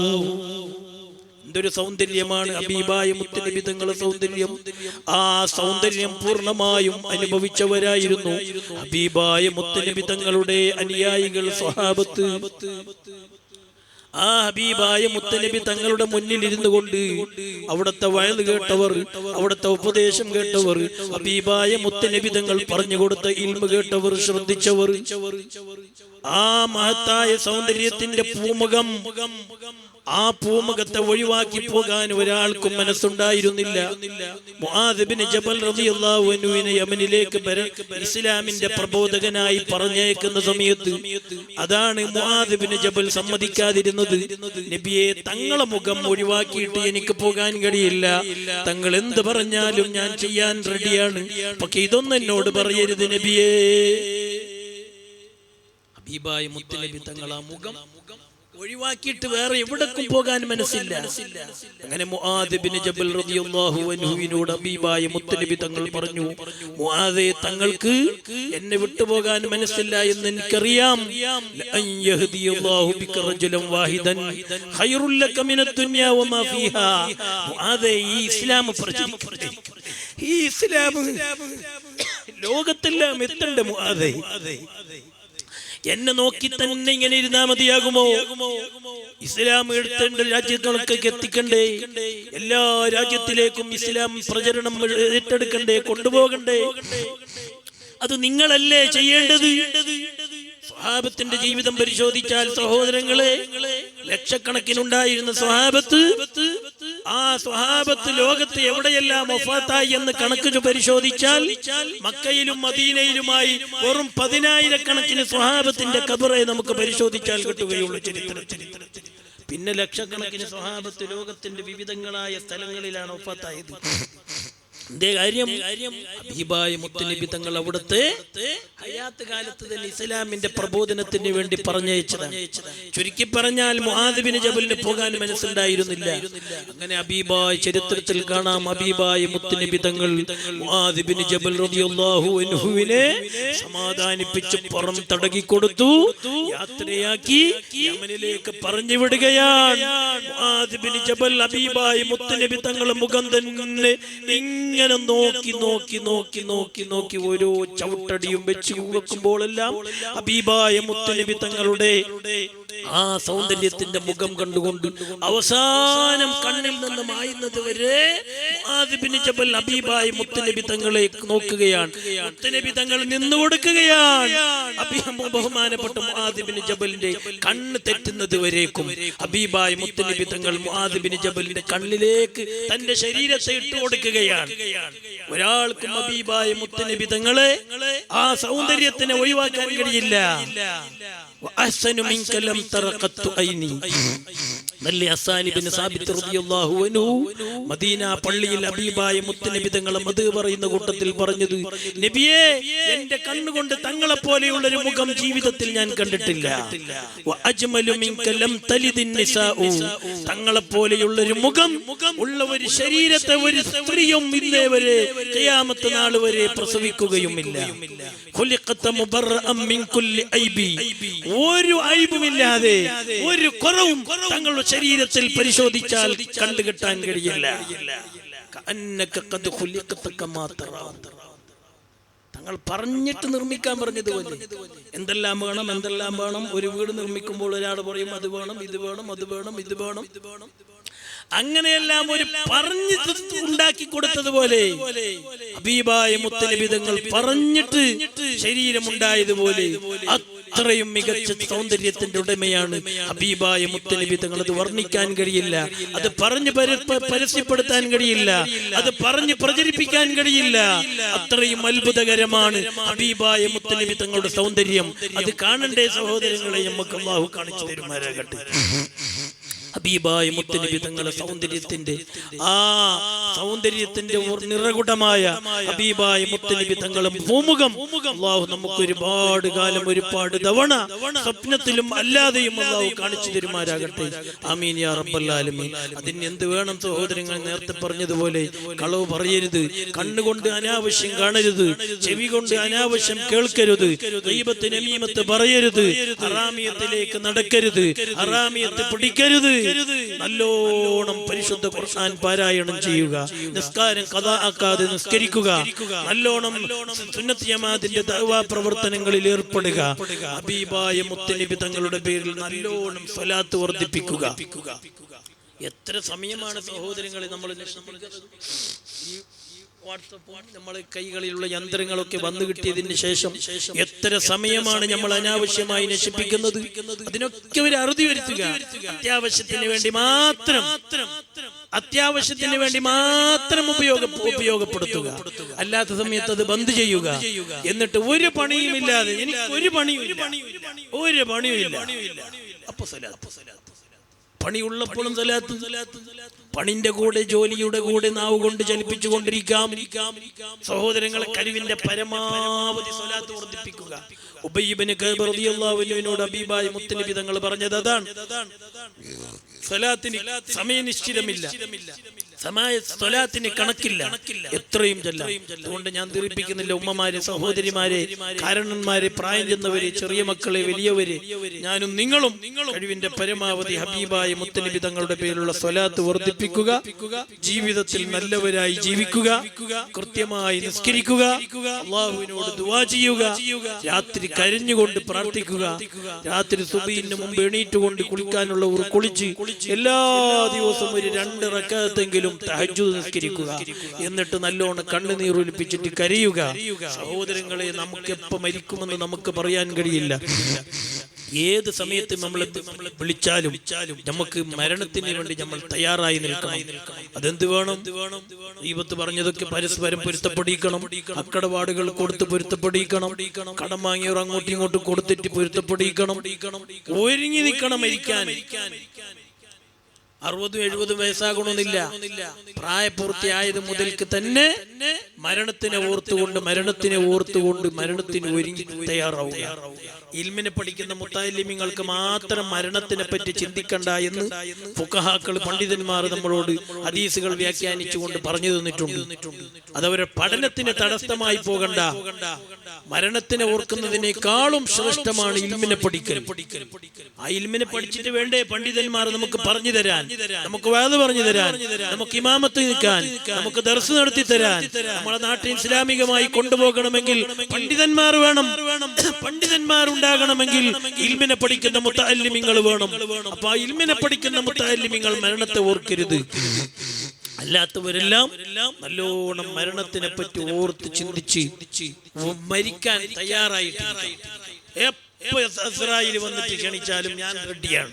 എന്തൊരു സൗന്ദര്യമാണ് ഹബീബായ മുത്തനബി തങ്ങളുടെ സൗന്ദര്യം. ആ സൗന്ദര്യം പൂർണ്ണമായും അനുഭവിച്ചവരായിരുന്നു ഹബീബായ മുത്തനബി തങ്ങളുടെ അനുയായികൾ, സ്വഹാബത്ത്. ആ ഹബീബായ മുത്തനബി തങ്ങളുടെ മുന്നിൽ ഇരുന്നു കൊണ്ട് അവിടുത്തെ വയൽ കേട്ടവർ, അവിടുത്തെ ഉപദേശം കേട്ടവർ, ഹബീബായ മുത്തനബി തങ്ങൾ പറഞ്ഞു കൊടുത്ത ഇൽമ കേട്ടവർ, ശ്രദ്ധിച്ചവർ, ആ മഹത്തായ സൗന്ദര്യത്തിന്റെ പൂമുഖം, ആ പൂമുഖത്തെ ഒഴിവാക്കി പോകാൻ ഒരാൾക്കും മനസ്സുണ്ടായിരുന്നില്ല. മുആദ് ഇബ്നു ജബൽ റളിയല്ലാഹു അൻഹുവിനെ യമനിലേക്ക് ഇസ്ലാമിന്റെ പ്രബോധകനായി പറഞ്ഞേക്കുന്ന സമയത്ത് അതാണ് മുആദ് ഇബ്നു ജബൽ സമ്മതിക്കാതിരുന്നത്. നബിയെ, തങ്ങളെ മുഖം ഒഴിവാക്കിയിട്ട് എനിക്ക് പോകാൻ കഴിയില്ല. തങ്ങൾ എന്ത് പറഞ്ഞാലും ഞാൻ ചെയ്യാൻ റെഡിയാണ്. പക്ഷെ ഇതൊന്നും എന്നോട് പറയരുത് നബിയേ. ഹബീബായ മുത്തനബി തങ്ങൾ ആ മുഖം ഒഴിവാക്കിയിട്ട് വേറെ എവിടേക്കും പോകാൻ മനസ്സില്ല. അങ്ങനെ മുആദ് ഇബ്നു ജബൽ റളിയല്ലാഹു അൻഹുവിനോട് ഹബീബായ മുത്തനബി തങ്ങൾ പറഞ്ഞു, മുആദേ, തങ്ങൾക്ക് എന്നെ വിട്ടുപോകാൻ മനസ്സില്ല എന്ന് എനിക്കറിയാം. ലഅൻ യഹ്ദിയല്ലാഹു ബിക റജുലൻ വാഹിദൻ ഖൈറുൽ ലക മിനദ് ദുനിയാ വമാ ഫീഹാ. മുആദേ, ഈ ഇസ്ലാം പ്രചരിക്കട്ടെ, ഈ ഇസ്ലാം ലോകത്തെല്ലാം എത്തണ്ടേ മുആദേ. എന്നെ നോക്കി തന്നെ ഇങ്ങനെ ഇരുന്നാ മതിയാകുമോ? ഇസ്ലാം എടുത്തേണ്ട രാജ്യങ്ങളൊക്കെ എത്തിക്കണ്ടേ? എല്ലാ രാജ്യത്തിലേക്കും ഇസ്ലാം പ്രചരണം ഏറ്റെടുക്കണ്ടേ, കൊണ്ടുപോകണ്ടേ? അത് നിങ്ങളല്ലേ ചെയ്യേണ്ടത്? സ്വഹാബത്തിന്റെ ജീവിതം പരിശോധിച്ചാൽ സഹോദരങ്ങളെ, ലക്ഷക്കണക്കിനുണ്ടായിരുന്ന സ്വഹാബത്ത്, ആ സ്വഹാബത്ത് ലോകത്ത് എവിടെയെല്ലാം വഫാത്തായി എന്ന് കണക്ക് പരിശോധിച്ചാൽ മക്കയിലും മദീനയിലുമായി വെറും 10,000 സ്വഹാബത്തിന്റെ ഖബറെ നമുക്ക് പരിശോധിച്ചാൽ കിട്ടുകയുള്ളൂ ചരിത്രത്തിൽ. പിന്നെ ലക്ഷക്കണക്കിന് സ്വഹാബത്ത് ലോകത്തിന്റെ വിവിധങ്ങളായ സ്ഥലങ്ങളിലാണ് വഫാത്തായത്. എന്തേ കാര്യം? ഹബീബായ മുത്തനബി തങ്ങൾ അവിടുത്തെ ഹയാത്ത് കാലത്ത് തന്നെ ഇസ്ലാമിന്റെ പ്രബോധനത്തിന് വേണ്ടി പറഞ്ഞയച്ചതാണ്. ചുരുക്കി പറഞ്ഞാൽ മുആദ് ഇബ്നു ജബലിന് പോകാൻ മനസ്സുണ്ടായിരുന്നില്ല. അങ്ങനെ ഹബീബായ ചരിത്രത്തിൽ കാണാം, ഹബീബായ മുത്തനബി തങ്ങൾ മുആദ് ഇബ്നു ജബൽ റളിയല്ലാഹു അൻഹുവിനെ സമാധാനിപ്പിച്ച് പുറം തടകി കൊടുത്തു, യാത്രയാക്കി യമനിലേക്ക് പറഞ്ഞു വിടുകയാണ്. മുആദ് ഇബ്നു ജബൽ ഹബീബായ മുത്തനബി തങ്ങളുടെ മുഖം തന്നെ ഇങ്ങനെ നോക്കി നോക്കി നോക്കി നോക്കി നോക്കി ഓരോ ചവിട്ടടിയും വെച്ച് വെക്കുമ്പോഴെല്ലാം ഹബീബായ മുത്തനബി തങ്ങളുടെ ആ സൗന്ദര്യത്തിന്റെ മുഖം കണ്ടുകൊണ്ട് അവസാനം കണ്ണിൽ നിന്ന് മായുന്നത് വരെ മുആദ് ബിൻ ജബൽ ഹബീബായ മുത്തുനബി തങ്ങളെ നോക്കുകയാണ്. മുത്തുനബി തങ്ങൾ നിന്നു കൊടുക്കുകയാണ്. ബഹുമാനപ്പെട്ട മുആദ് ബിൻ ജബലിന്റെ കണ്ണ് തെറ്റുന്നത് വരേക്കും ഹബീബായ മുത്തുനബി തങ്ങൾ മുആദ് ബിൻ ജബലിന്റെ കണ്ണിലേക്ക് തന്റെ ശരീരത്തെ ഇട്ടു കൊടുക്കുകയാണ്. ഒരാൾക്കും ഹബീബായ മുത്തുനബി തങ്ങളെ ആ സൗന്ദര്യത്തിനെ ഒഴിവാക്കാൻ കഴിയില്ല. മദീന പള്ളിയിൽ ഹബീബായ മുത്തുനബി തങ്ങളെ മദ്ഹ് പറയുന്ന കൂട്ടത്തിൽ പറഞ്ഞത്, നബിയേ, എന്റെ കണ്ണുകൊണ്ട് തങ്ങളെ പോലെയുള്ള ഒരു മുഖം ജീവിതത്തിൽ ഞാൻ കണ്ടിട്ടില്ല. തങ്ങളെ പോലെയുള്ള ഒരു മുഖം ഉള്ള ഒരു ശരീരത്തെ ഒരു സ്ത്രീയും ഇന്നേ വരെ ഖിയാമത്ത് നാൾ വരെ പ്രസവിക്കുകയുമില്ല. ഒരു ഐബുമില്ലാതെ ഒരു കുറവും തങ്ങളുടെ ശരീരത്തിൽ പരിശോധിച്ചാൽ കണ്ടുകിട്ടാൻ കഴിയില്ല. തങ്ങൾ പറഞ്ഞിട്ട് നിർമ്മിക്കാൻ പറഞ്ഞതുപോലെ എന്തെല്ലാം വേണം. ഒരു വീട് നിർമ്മിക്കുമ്പോൾ ഒരാൾ പറയും അത് വേണം, ഇത് വേണം, അത് വേണം, ഇത് വേണം. അങ്ങനെയെല്ലാം ഒരു പറഞ്ഞ് ഉണ്ടാക്കി കൊടുത്തതുപോലെ ഹബീബായ മുത്തുനബി തങ്ങൾ പറഞ്ഞിട്ട് ശരീരമുണ്ടായതുപോലെ അത്രയും മികച്ച സൗന്ദര്യത്തിന്റെ ഉടമയാണ് ഹബീബായ മുത്തുനബി തങ്ങൾ. അത് വർണ്ണിക്കാൻ കഴിയില്ല, അത് പറഞ്ഞ് പരസ്യപ്പെടുത്താൻ കഴിയില്ല, അത് പറഞ്ഞ് പ്രചരിപ്പിക്കാൻ കഴിയില്ല. അത്രയും അത്ഭുതകരമാണ് ഹബീബായ മുത്തുനബി തങ്ങളുടെ സൗന്ദര്യം. അത് കാണണ്ടേ സഹോദരങ്ങളെ? നമുക്ക് അല്ലാഹു കാണിച്ചു തരുമാറാകട്ടെ. ഹബീബായ മുത്തുനബി തങ്ങളുടെ സൗന്ദര്യത്തിന്റെ നിറകുടമായ ഹബീബായ മുത്തുനബി തങ്ങളും ഭൂമുഖം അല്ലാഹു നമുക്ക് ഒരുപാട് കാലം ഒരുപാട് തവണ സ്വപ്നത്തിലും അല്ലാതെയും അല്ലാഹു കാണിച്ചു തരുമാറാകട്ടെ. ആമീൻ യാ റബ്ബൽ ആലമീൻ. അതിന് എന്ത് വേണം സഹോദരങ്ങൾ? നേരത്തെ പറഞ്ഞതുപോലെ കളവ് പറയരുത്, കണ്ണുകൊണ്ട് അനാവശ്യം കാണരുത്, ചെവി കൊണ്ട് അനാവശ്യം കേൾക്കരുത്, ഗീബത്ത് നമീമത്ത് പറയരുത്, ഹറാമിയത്തിലേക്ക് നടക്കരുത്, ഹറാമിയത്ത് പിടിക്കരുത്. നല്ലോണം പരിശുദ്ധ ഖുർആൻ പാരായണം ചെയ്യുക, നിസ്കാരം ഖദാ ആക്കാതെ നിസ്കരിക്കുക, നല്ലോണം സുന്നത്ത് ജമാഅത്തിന്റെ ദഅവാ പ്രവർത്തനങ്ങളിൽ ഏർപ്പെടുക, ഹബീബായ മുത്തുനബി തങ്ങളുടെ പേരിൽ നല്ലോണം സ്വലാത്ത് വർദ്ധിപ്പിക്കുക. എത്ര സമയമാണ് സഹോദരങ്ങളെ നമ്മൾ നമ്മളെ കൈകളിലുള്ള യന്ത്രങ്ങളൊക്കെ വന്നു കിട്ടിയതിന് ശേഷം എത്ര സമയമാണ് നമ്മൾ അനാവശ്യമായി നശിപ്പിക്കുന്നത്? അതിനൊക്കെ ഒരു അറുതി വരുത്തുക. അത്യാവശ്യത്തിന് വേണ്ടി മാത്രം ഉപയോഗപ്പെടുത്തുക. അല്ലാത്ത സമയത്ത് അത് ബന്ദ് ചെയ്യുക. എന്നിട്ട് ഒരു പണിയുമില്ലാതെ, എനിക്ക് ഒരു പണിയുമില്ല. അപ്പൊ പണിയുള്ളപ്പോഴും സലാത്ത്, പണിന്റെ കൂടെ ജോലിയുടെ കൂടെ നാവ് കൊണ്ട് ചലിപ്പിച്ചു കൊണ്ടിരിക്കാം. സഹോദരങ്ങളെ, കഴിവിന്റെ പരമാവധി സ്വലാത്ത് വർദ്ധിപ്പിക്കുക. ഉബയ്യ് ഇബ്നു കഅബ് റളിയല്ലാഹു അൻഹുവിനോട് ഹബീബായ മുത്തുനബി തങ്ങൾ പറഞ്ഞത് അതാണ്. സ്വലാത്തിന് സമയനിശ്ചിതമില്ല, സ്വലാത്തിന് കണക്കില്ല, എത്രയും ചെല്ലാം. അതുകൊണ്ട് ഞാൻ ദീർഘിപ്പിക്കുന്നില്ല. ഉമ്മമാരെ, സഹോദരിമാരെ, കാരണന്മാരെ, പ്രായം ചെന്നവരെ, ചെറിയ മക്കളെ, വലിയവരെ, ഞാനും നിങ്ങളും കഴിവിന്റെ പരമാവധി ഹബീബായ മുത്തുനബി തങ്ങളുടെ പേരിലുള്ള സ്വലാത്ത് വർദ്ധിപ്പിക്കുക. ജീവിതത്തിൽ നല്ലവരായി ജീവിക്കുക, കൃത്യമായി നിസ്കരിക്കുക, അല്ലാഹുവിനോട് ദുആ ചെയ്യുക, രാത്രി കരഞ്ഞുകൊണ്ട് പ്രാർത്ഥിക്കുക, രാത്രി സുബഹിന് മുമ്പ് എണീറ്റുകൊണ്ട് കുളിക്കാനുള്ളവർ കുളിച്ച് എല്ലാ ദിവസവും ഒരു 2 റക്അത്തെങ്കിലും തഹജ്ജുദ് നിസ്കരിക്കുക. എന്നിട്ട് നല്ലോണം കണ്ണുനീർ ഒലിപ്പിച്ചിട്ട് കരയുക. സഹോദരങ്ങളെ, നമുക്ക് എപ്പോൾ മരിക്കുമെന്ന് നമുക്ക് പറയാൻ കഴിയില്ല. ഏത് സമയത്ത് നമ്മളെ വിളിച്ചാലും നമുക്ക് മരണത്തിന് വേണ്ടി നമ്മൾ തയ്യാറായി നിൽക്കണം. അതെന്ത് വേണം? ദൈവത്ത് പറഞ്ഞതൊക്കെ പരസ്പരം പൊരുത്തപ്പെടിക്കണം. അക്കടപാടുകൾ കൊടുത്ത് പൊരുത്തപ്പെടിക്കണം. കടം വാങ്ങിയവർ അങ്ങോട്ടും ഇങ്ങോട്ടും കൊടുത്തിട്ട് പൊരുത്തപ്പെടിക്കണം. ഒരുങ്ങി നിൽക്കണം മരിക്കാൻ. 60-70 വയസ്സാകണമെന്നില്ല. പ്രായപൂർത്തിയായത് മുതൽക്ക് തന്നെ മരണത്തിനെ ഓർത്തുകൊണ്ട് മരണത്തിന് ഒരുങ്ങി തയ്യാറാവുക. ഇൽമിനെ പഠിക്കുന്ന മുത്തഅല്ലിമീങ്ങൾക്ക് മാത്രം മരണത്തിനെ പറ്റി ചിന്തിക്കണ്ട എന്ന് ഫുഖഹാക്കൾ, പണ്ഡിതന്മാർ നമ്മളോട് ഹദീസുകൾ വ്യാഖ്യാനിച്ചുകൊണ്ട് പറഞ്ഞു തന്നിട്ടുണ്ട്. അതവരെ പഠനത്തിന് തടസ്സമായി പോകണ്ട. മരണത്തിനെ ഓർക്കുന്നതിനേക്കാളും ശ്രേഷ്ഠമാണ് ഇൽമിനെ പഠിക്കൽ. ആ ഇൽമിനെ പഠിച്ചിട്ട് വേണ്ടേ പണ്ഡിതന്മാർ നമുക്ക് പറഞ്ഞു തരാൻ. നമുക്ക് വാദ് പറഞ്ഞു തരാൻ, നമുക്ക് ഇമാമത്ത് നിൽക്കാൻ, നമുക്ക് ദർസ് നടത്തി തരാൻ, നമ്മളെ നാട്ടിൽ ഇസ്ലാമികമായി കൊണ്ടുപോകണമെങ്കിൽ പണ്ഡിതന്മാർ വേണം. പണ്ഡിതന്മാർ ഉണ്ടാകണമെങ്കിൽ ഇൽമിനെ പഠിക്കുന്ന മുത്തഅല്ലിമീങ്ങൾ വേണം. അപ്പൊ ആ ഇൽമിനെ പഠിക്കുന്ന മുത്തഅല്ലിമീങ്ങൾ മരണത്തെ ഓർക്കരുത്. അല്ലാത്തവരെല്ലാം നല്ലോണം മരണത്തിനെ പറ്റി ഓർത്ത് ചിന്തിച്ച് മരിക്കാൻ തയ്യാറായിട്ടുണ്ട്. ഇസ്രായേൽ വന്നിട്ട് ക്ഷണിച്ചാലും ഞാൻ റെഡിയാണ്.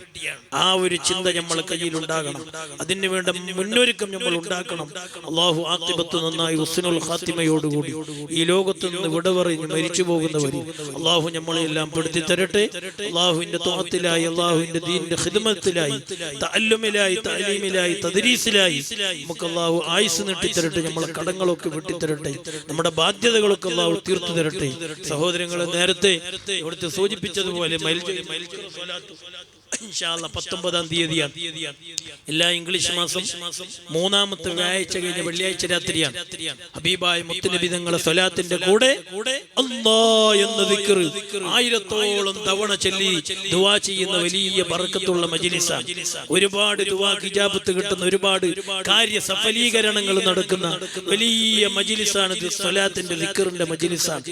ആ ഒരു ചിന്ത നമ്മളെ കയ്യിൽ ഉണ്ടാകണം. അതിന് വേണ്ട മുന്നൊരുക്കം നമ്മൾ ഉണ്ടാക്കണം. അള്ളാഹു ആഖിബത്ത് നന്നായി ഹുസ്നുൽ ഖാത്തിമയോടുകൂടി ഈ ലോകത്ത് നിന്ന് വിട പറഞ്ഞ് മരിച്ചു പോകുന്നവര് അള്ളാഹു നമ്മളെല്ലാം പെടുത്തി തരട്ടെ. അള്ളാഹുവിന്റെ ത്വഅത്തിലായി, അള്ളാഹുവിന്റെ ദീനിന്റെ ഖിദ്മത്തിലായി, തഅല്ലുമിലായി, തഅലീമിലായി, തദ്രീസിലായി നമുക്ക് അള്ളാഹു ആയുസ് നീട്ടിത്തരട്ടെ. നമ്മളെ കടങ്ങളൊക്കെ വെട്ടിത്തരട്ടെ. നമ്മുടെ ബാധ്യതകളൊക്കെ അള്ളാഹു തീർത്തു തരട്ടെ. സഹോദരങ്ങളെ, നേരത്തെ ഇവിടുത്തെ സൂചിപ്പിച്ചതുപോലെ 19-ാം തീയതിയാണ്. എല്ലാ ഇംഗ്ലീഷ് മാസം 3-ാമത്തെ വ്യാഴാഴ്ച കഴിഞ്ഞ വെള്ളിയാഴ്ച രാത്രിയാണ്. ഹബീബായ മുത്തുനബി തങ്ങളുടെ സ്വലാത്തിന്റെ കൂടെ അല്ലാഹ് എന്ന ദിക്ർ 1000-ഓളം തവണ ചൊല്ലി ദുആ ചെയ്യുന്ന വലിയ ബർക്കത്തുള്ള മജ്ലിസാണ്. ഒരുപാട് ദുആ ഇജാബത്ത് കിട്ടുന്ന, ഒരുപാട് കാര്യ സഫലീകരണങ്ങൾ നടക്കുന്ന വലിയ മജ്ലിസാണ് ഇത്. സ്വലാത്തിന്റെ ദിക്റിന്റെ മജ്ലിസാണ്.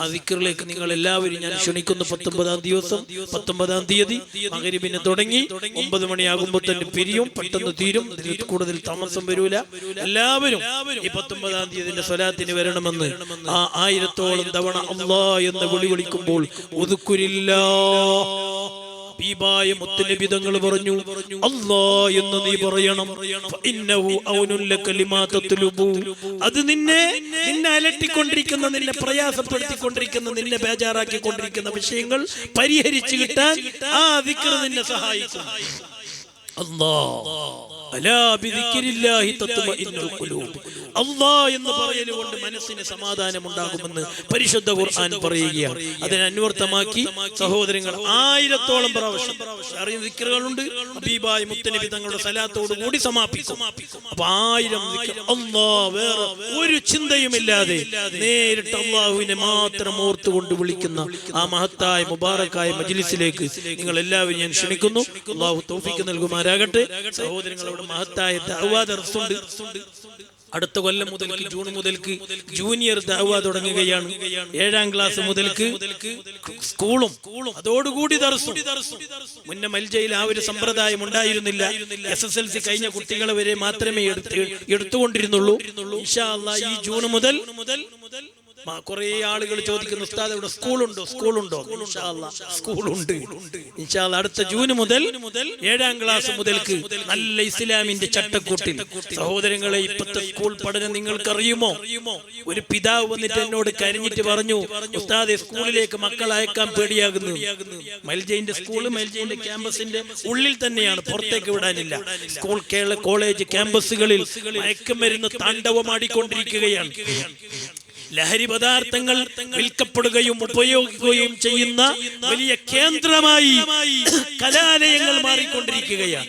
ആ ദിക്റിലേക്ക് നിങ്ങൾ എല്ലാവരും ഞാൻ ക്ഷണിക്കുന്നു. 19-ാം തീയതി മഗ്‌രിബിന് തുടങ്ങി 9 മണിയാകുമ്പോൾ തന്നെ പിരിയും. പെട്ടെന്ന് തീരും. കൂടുതൽ താമസം വരൂല. എല്ലാവരും ഈ 19-ാം തീയതിന്റെ സ്വലാത്തിന് വരണമെന്ന് ആ 1000-ഓളം തവണ അല്ലാഹ് എന്ന് വിളിക്കുമ്പോൾ ഹബീബായ മുത്തുനബി തങ്ങൾ പറഞ്ഞു, അല്ലാഹ് എന്ന് നീ പറയണം. ഫഇന്നഹു ഔനുൽ ലക ലിമാ തത്ലുബു. അത് നിന്നെ അലട്ടിക്കൊണ്ടിരിക്കുന്ന, നിന്നെ പ്രയാസപ്പെടുത്തിക്കൊണ്ടിരിക്കുന്ന, നിന്നെ ബേജാറാക്കിക്കൊണ്ടിരിക്കുന്ന വിഷയങ്ങൾ പരിഹരിച്ചു കിട്ടാൻ ആ ദിക്ർ നിന്നെ സഹായിക്കും. അല്ലാഹ് അലാ ബിദിക്രില്ലാഹി തത്മഇന്നുൽ ഖുലൂബ്. അല്ലാഹ് എന്ന് പറയലുകൊണ്ട് മനസ്സിന് സമാധാനം ഉണ്ടാകുമെന്ന് പരിശുദ്ധ ഖുർആൻ പറയുകയാണ്. അതിനെ അന്വർത്ഥമാക്കി സഹോദരങ്ങൾ 1000-ഓളം പ്രാവശ്യം അറിയുന്ന ദിക്റുകളുണ്ട്. ഹബീബായ മുത്തുനബി തങ്ങളുടെ സലാത്തോട് കൂടി സമാപിക്കും. അപ്പൊ 1000 ദിക്ർ അല്ലാഹ്, വേറെ ഒരു ചിന്തയുമില്ലാതെ നേരിട്ട് അല്ലാഹുവിനെ മാത്രം ഓർത്തുകൊണ്ട് വിളിക്കുന്ന ആ മഹത്തായ മുബാറക്കായ മജ്ലിസിലേക്ക് നിങ്ങൾ എല്ലാവരും ഞാൻ ക്ഷണിക്കുന്നു. അല്ലാഹു തൗഫീഖ് നൽകുമാറാകട്ടെ. സഹോദരങ്ങളോട് മഹത്തായ ദഅവാ ദർസുണ്ട്. അടുത്ത കൊല്ലം മുതൽക്ക്, ജൂൺ മുതൽക്ക് ജൂനിയർ ദഅവാ തുടങ്ങുകയാണ്. 7-ാം ക്ലാസ് മുതൽക്ക് സ്കൂളും അതോടുകൂടി ദർസും. മുന്നേ മൽജയിൽ ആ ഒരു സമ്പ്രദായം ഉണ്ടായിരുന്നില്ല. SSLC കഴിഞ്ഞ കുട്ടികളെ വരെ മാത്രമേ എടുത്തുകൊണ്ടിരുന്നുള്ളൂ. ഇൻഷാ അല്ലാഹ് ഈ ജൂൺ മുതൽ കുറെ ആളുകൾ ചോദിക്കുന്നു, ഉസ്താദ് ഇവിടെ സ്കൂളുണ്ടോ? ഇൻഷാ അല്ലാഹ് സ്കൂളുണ്ട്. ഇൻഷാ അല്ലാഹ് അടുത്ത ജൂൺ മുതൽ 7-ാം ക്ലാസ് മുതൽക്ക് നല്ല ഇസ്ലാമിന്റെ ചട്ടക്കൂട്ടിൽ. സഹോദരങ്ങളെ, ഇപ്പോഴത്തെ സ്കൂൾ പഠനം നിങ്ങൾക്കറിയുമോ? ഒരു പിതാവ് വന്നിട്ട് എന്നോട് കരഞ്ഞിട്ട് പറഞ്ഞു, ഉസ്താദെ സ്കൂളിലേക്ക് മക്കൾ അയക്കാൻ പേടിയാകുന്നു. മൽജയിന്റെ സ്കൂള് മൽജയിന്റെ ക്യാമ്പസിന്റെ ഉള്ളിൽ തന്നെയാണ്, പുറത്തേക്ക് വിടാനില്ല. സ്കൂൾ, കോളേജ് ക്യാമ്പസുകളിൽ മയക്കുമരുന്ന് താണ്ഡവമാടിക്കൊണ്ടിരിക്കുകയാണ്. ലഹരി പദാർത്ഥങ്ങൾ വിൽക്കപ്പെടുകയും ഉപയോഗിക്കുകയും ചെയ്യുന്ന വലിയ കേന്ദ്രമായി കലാലയങ്ങൾ മാറിക്കൊണ്ടിരിക്കുകയാണ്.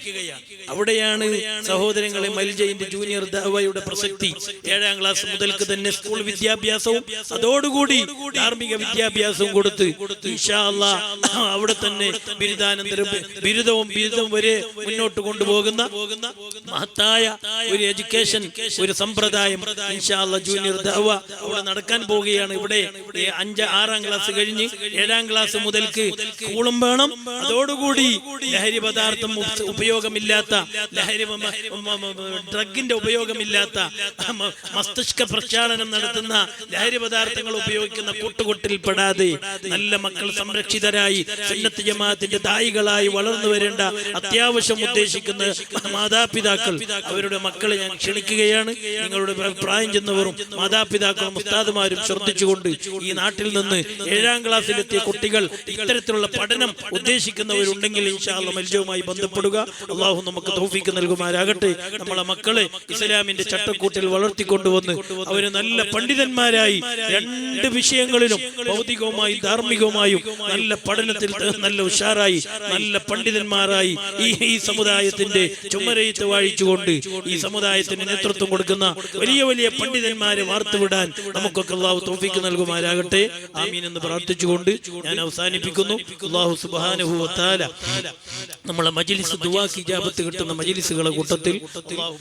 അവിടെയാണ് സഹോദരങ്ങളെ മൽജയിന്റെ ജൂനിയർ ദഅവയുടെ പ്രസക്തി. 7-ാം ക്ലാസ് മുതൽക്ക് തന്നെ സ്കൂൾ വിദ്യാഭ്യാസവും അതോടുകൂടി ധാർമ്മിക വിദ്യാഭ്യാസവും കൊടുത്ത് ഇൻഷാ അല്ലാഹ് അവിടെ തന്നെ ബിരുദവും വരെ മുന്നോട്ട് കൊണ്ടുപോകുന്ന മഹത്തായ ഒരു എഡ്യൂക്കേഷൻ, ഒരു സമ്പ്രദായം ഇൻഷാ അല്ലാഹ് ജൂനിയർ ദഅവ അവിടെ നടക്കാൻ പോവുകയാണ്. ഇവിടെ 5-6-ാം ക്ലാസ് കഴിഞ്ഞ് 7-ാം ക്ലാസ് മുതൽക്ക് സ്കൂളും വേണം. അതോടുകൂടി ലഹരി പദാർത്ഥം ഉപയോഗമില്ലാത്ത, ഡ്രഗിന്റെ ഉപയോഗമില്ലാത്ത, മസ്തിഷ്ക പ്രക്ഷാളനം നടത്തുന്ന ലഹരി പദാർത്ഥങ്ങൾ ഉപയോഗിക്കുന്ന കൂട്ടുകെട്ടിൽ പെടാതെ നല്ല മക്കൾ സംരക്ഷിതരായി സുന്നത്ത് ജമാഅത്തിന്റെ ദായികളായി വളർന്നു വരേണ്ട അത്യാവശ്യം ഉദ്ദേശിക്കുന്ന മാതാപിതാക്കൾ അവരുടെ മക്കളെ ഞാൻ ക്ഷണിക്കുകയാണ്. നിങ്ങളുടെ പ്രായം ചെന്നവരും മാതാപിതാക്കളും ഉസ്താദുമാരും ശ്രദ്ധിച്ചുകൊണ്ട് ഈ നാട്ടിൽ നിന്ന് 7-ാം ക്ലാസ്സിലെത്തിയ കുട്ടികൾ ഇത്തരത്തിലുള്ള പഠനം ഉദ്ദേശിക്കുന്നവരുണ്ടെങ്കിൽ ഇൻഷാ അല്ലാഹ് മൽജവുമായി ബന്ധപ്പെടുക. അള്ളാഹു നമുക്ക് തൗഫീഖ് നൽകുമാറാകട്ടെ. നമ്മളെ മക്കളെ ഇസ്ലാമിന്റെ ചട്ടക്കൂട്ടിൽ വളർത്തിക്കൊണ്ടുവന്ന് അവര് നല്ല പണ്ഡിതന്മാരായി 2 വിഷയങ്ങളിലും ഭൗതികവുമായും ധാർമ്മികവുമായും നല്ല പഠനത്തിൽ നല്ല ഉഷാറായി നല്ല പണ്ഡിതന്മാരായി ഈ സമുദായത്തിന്റെ ചുമരെഴുത്ത് വാഴിച്ചുകൊണ്ട് ഈ സമുദായത്തിന് നേതൃത്വം കൊടുക്കുന്ന വലിയ വലിയ പണ്ഡിതന്മാരെ വാർത്തുവിടാൻ നമുക്കൊക്കെ അല്ലാഹു തൗഫീഖ് നൽകുമാറാകട്ടെ. ആമീൻ എന്ന് പ്രാർത്ഥിച്ചുകൊണ്ട് ഞാൻ അവസാനിപ്പിക്കുന്നു. അല്ലാഹു സുബ്ഹാനഹു വ തആല നമ്മളെ മജ്ലിസ് ദുആക്ക് ഇജാബത്ത് കിട്ടുന്ന മജ്ലിസുകളുടെ കൂട്ടത്തിൽ അല്ലാഹു